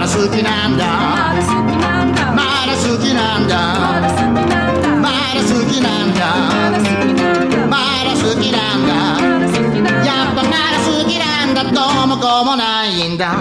だ好きなんだまだ好きなんだまだ好きなんだまだ好きなんだやっぱまだ好きなんだどうもこうもないんだ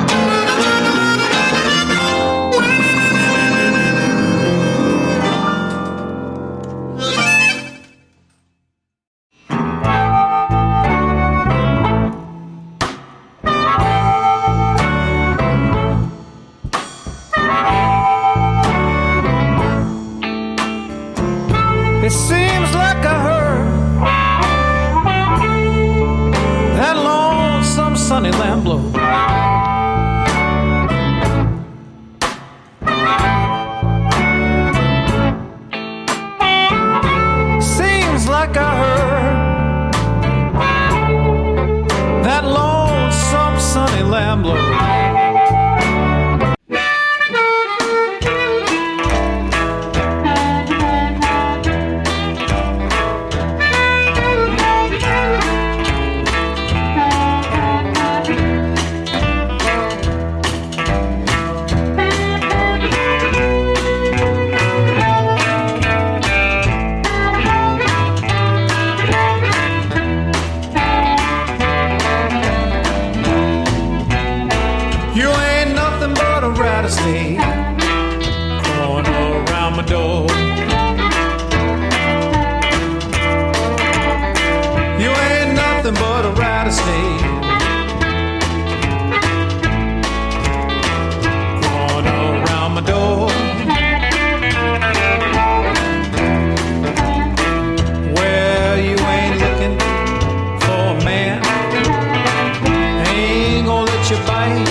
It seems like I heard that lonesome sunny land blow. Seems like I heard that lonesome sunny land blow. Rattlesnake crawling around my door. You ain't nothing but a rattlesnake crawling around my door. Well, you ain't looking for a man, ain't gonna let you bite.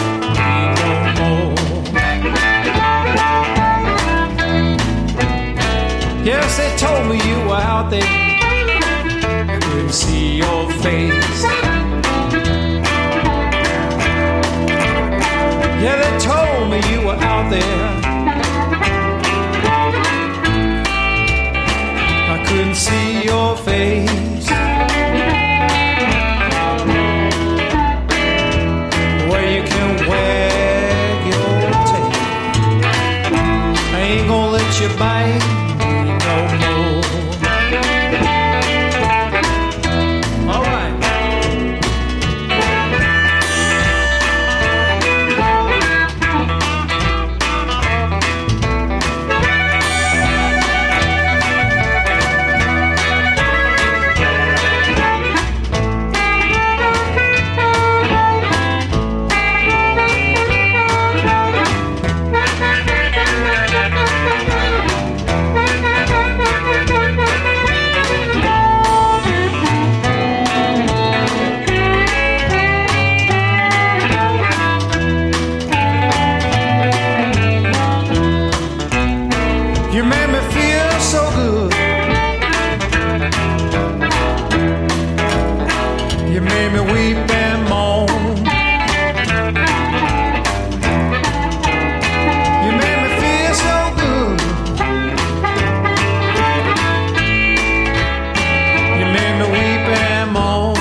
Yes, they told me you were out there, couldn't see your face. Yeah, they told me you were out there, I couldn't see your face. Where you can wag your tail, I ain't gonna let you bite. You made me feel so good. You made me weep and moan. You made me feel so good. You made me weep and moan.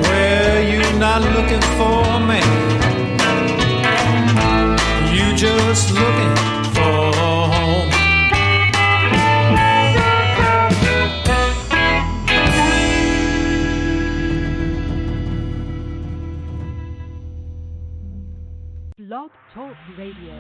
Well, you're not looking for a man, just looking for a home. Blog Talk Radio.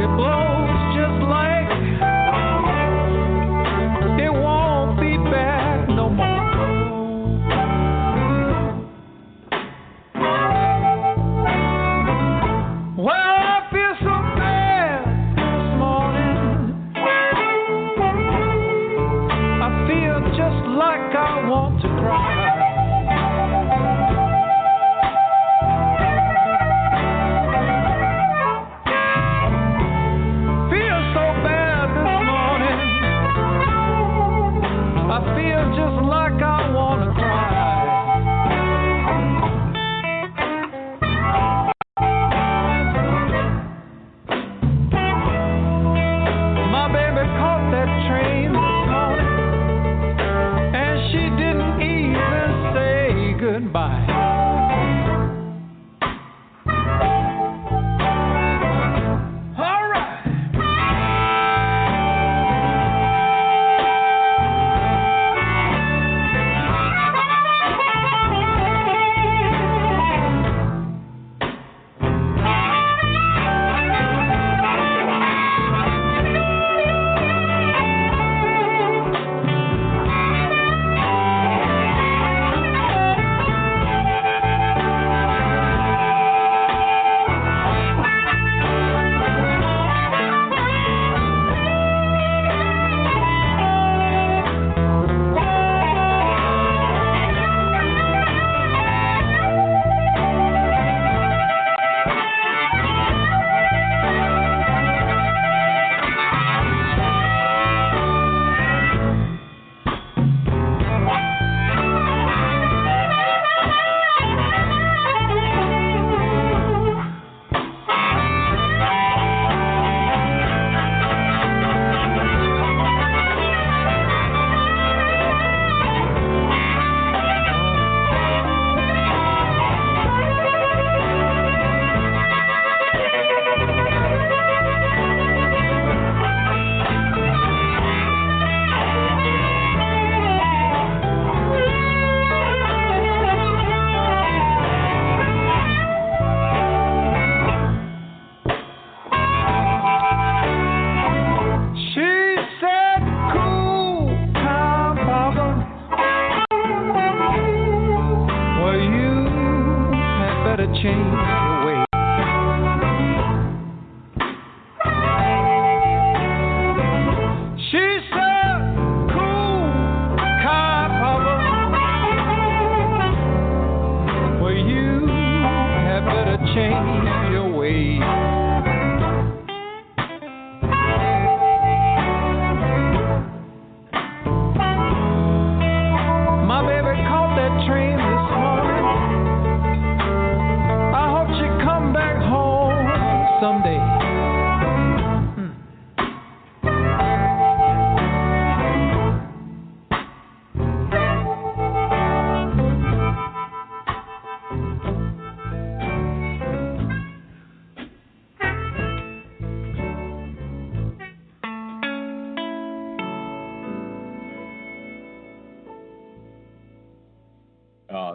It blows just like it won't be just like I want to cry. Feel so bad this morning. I feel just like I want to cry. My baby caught that train this morning, and she didn't even say goodbye. All right.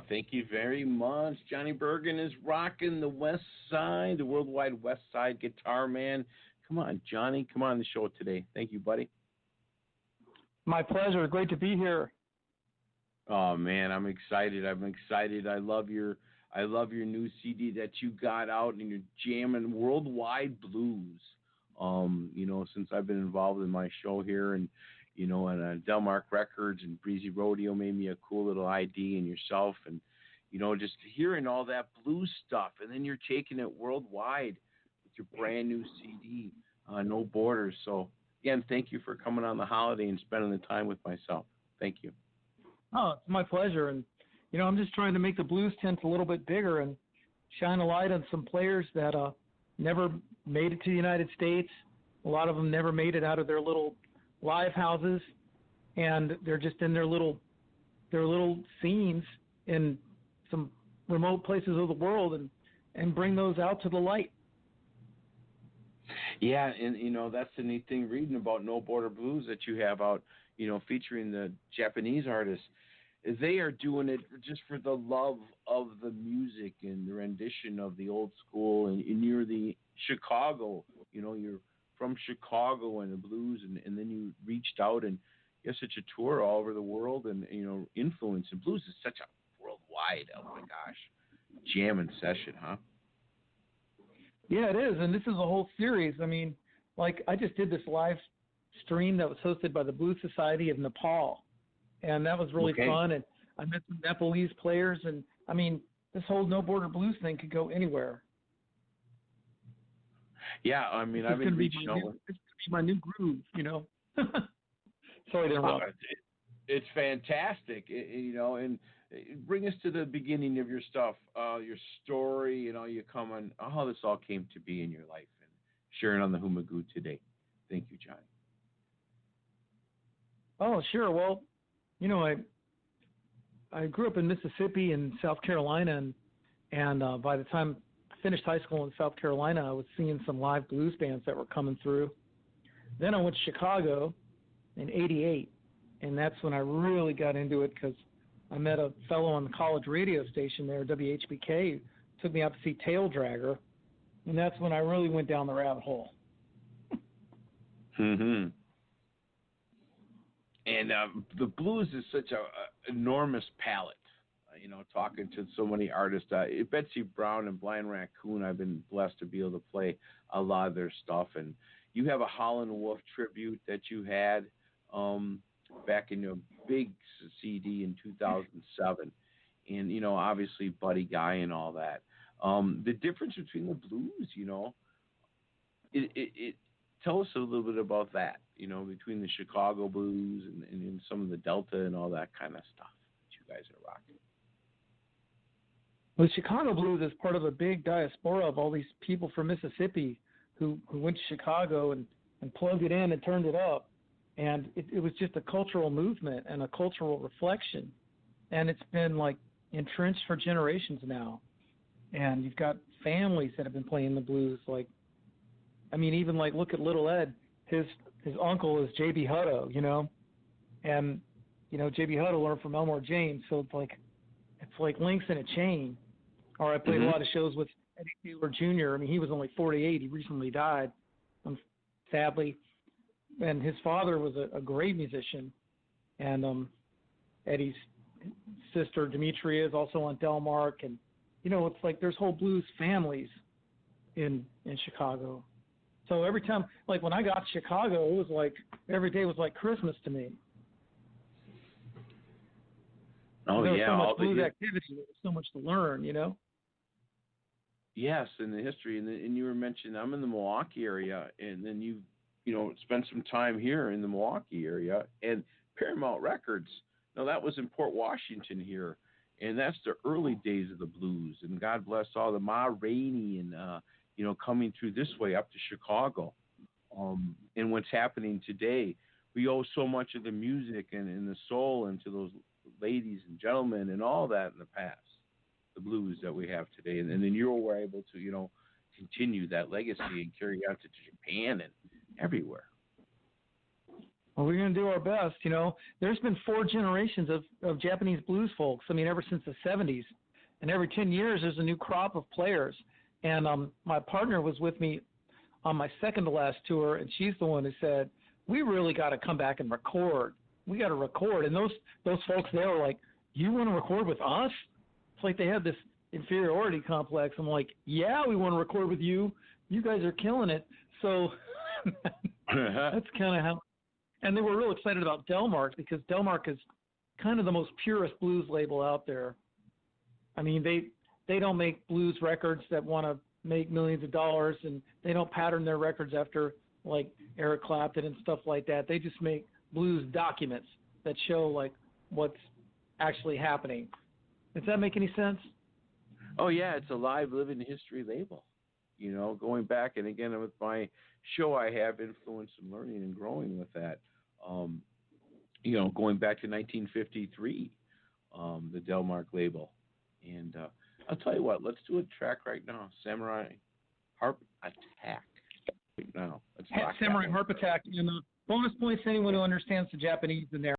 Thank you very much. Johnny Burgin is rocking the West Side, the Worldwide West Side Guitar Man. Come on, Johnny. Come on the show today. Thank you, buddy. My pleasure. Great to be here. Oh man, I'm excited. I love your new CD that you got out, and you're jamming Worldwide Blues. Since I've been involved in my show here, and and Delmark Records and Breezy Rodeo made me a cool little ID, and yourself, and just hearing all that blues stuff, and then you're taking it worldwide with your brand new CD, No Borders. So again, thank you for coming on the holiday and spending the time with myself. Thank you. Oh, it's my pleasure. And I'm just trying to make the blues tent a little bit bigger and shine a light on some players that never made it to the United States. A lot of them never made it out of their little live houses, and they're just in their little scenes in some remote places of the world, and bring those out to the light. Yeah, and that's the neat thing reading about No Border Blues that you have out, featuring the Japanese artists. They are doing it just for the love of the music and the rendition of the old school, and you're the Chicago, you're from Chicago and the blues, and then you reached out and you have such a tour all over the world, and influence, and blues is such a worldwide, oh my gosh, jamming session, huh? Yeah, it is, and this is a whole series. I mean, like, I just did this live stream that was hosted by the Blues Society of Nepal, and that was really Okay. fun. And I met some Nepalese players, and I mean, this whole No Border Blues thing could go anywhere. Yeah, I mean, It's I've been gonna be reaching out. it's gonna be my new groove, you know. Sorry to interrupt. It's fantastic, and bring us to the beginning of your stuff, your story, you come on, how this all came to be in your life, and sharing on the Humagoo today. Thank you, Johnny. Oh, sure. Well, I grew up in Mississippi and South Carolina, and by the time I finished high school in South Carolina, I was seeing some live blues bands that were coming through. Then I went to Chicago in '88, and that's when I really got into it because I met a fellow on the college radio station there, WHBK, took me out to see Tail Dragger, and that's when I really went down the rabbit hole. Mm-hmm. And the blues is such a enormous palette. Talking to so many artists. Betsy Brown and Blind Raccoon, I've been blessed to be able to play a lot of their stuff. And you have a Howlin' Wolf tribute that you had back in your big CD in 2007. And, obviously Buddy Guy and all that. The difference between the blues, it tell us a little bit about that, between the Chicago blues and some of the Delta and all that kind of stuff that you guys are rocking. Well, Chicago blues is part of a big diaspora of all these people from Mississippi who went to Chicago and plugged it in and turned it up. And it was just a cultural movement and a cultural reflection. And it's been like entrenched for generations now. And you've got families that have been playing the blues. Even look at Little Ed. His uncle is J.B. Hutto, and J.B. Hutto learned from Elmore James, so it's like links in a chain. Or I played a lot of shows with Eddie Taylor Jr. He was only 48. He recently died, sadly. And his father was a great musician. And Eddie's sister Demetria is also on Delmark, and it's like there's whole blues families in Chicago. So every time, when I got to Chicago, it was like every day was like Christmas to me. Oh, there was yeah. so much blues activity. There was so much to learn, Yes, in the history. And you were mentioning I'm in the Milwaukee area, and then you spent some time here in the Milwaukee area. And Paramount Records, now that was in Port Washington here, and that's the early days of the blues. And God bless all the Ma Rainey and, coming through this way up to Chicago. And what's happening today, we owe so much of the music and the soul and to those ladies and gentlemen and all that in the past, the blues that we have today. And then you were able to, continue that legacy and carry out to Japan and everywhere. Well, we're going to do our best. There's been 4 generations of Japanese blues folks. Ever since the 70s. And every 10 years, there's a new crop of players. And my partner was with me on my second to last tour, and she's the one who said, we really got to come back and record. We got to record. And those folks there were like, you want to record with us? It's like they had this inferiority complex. I'm like, yeah, we want to record with you. You guys are killing it. So that's kind of how. And they were real excited about Delmark because Delmark is kind of the most purest blues label out there. They don't make blues records that want to make millions of dollars, and they don't pattern their records after like Eric Clapton and stuff like that. They just make blues documents that show what's actually happening. Does that make any sense? Oh yeah, it's a live living history label. Going back, and again with my show, I have influence in learning and growing with that. Going back to 1953, the Delmark label, and I'll tell you what, let's do a track right now, Samurai Harp Attack. Right now, let's rock Samurai Harp Attack. Bonus points to anyone who understands the Japanese in there.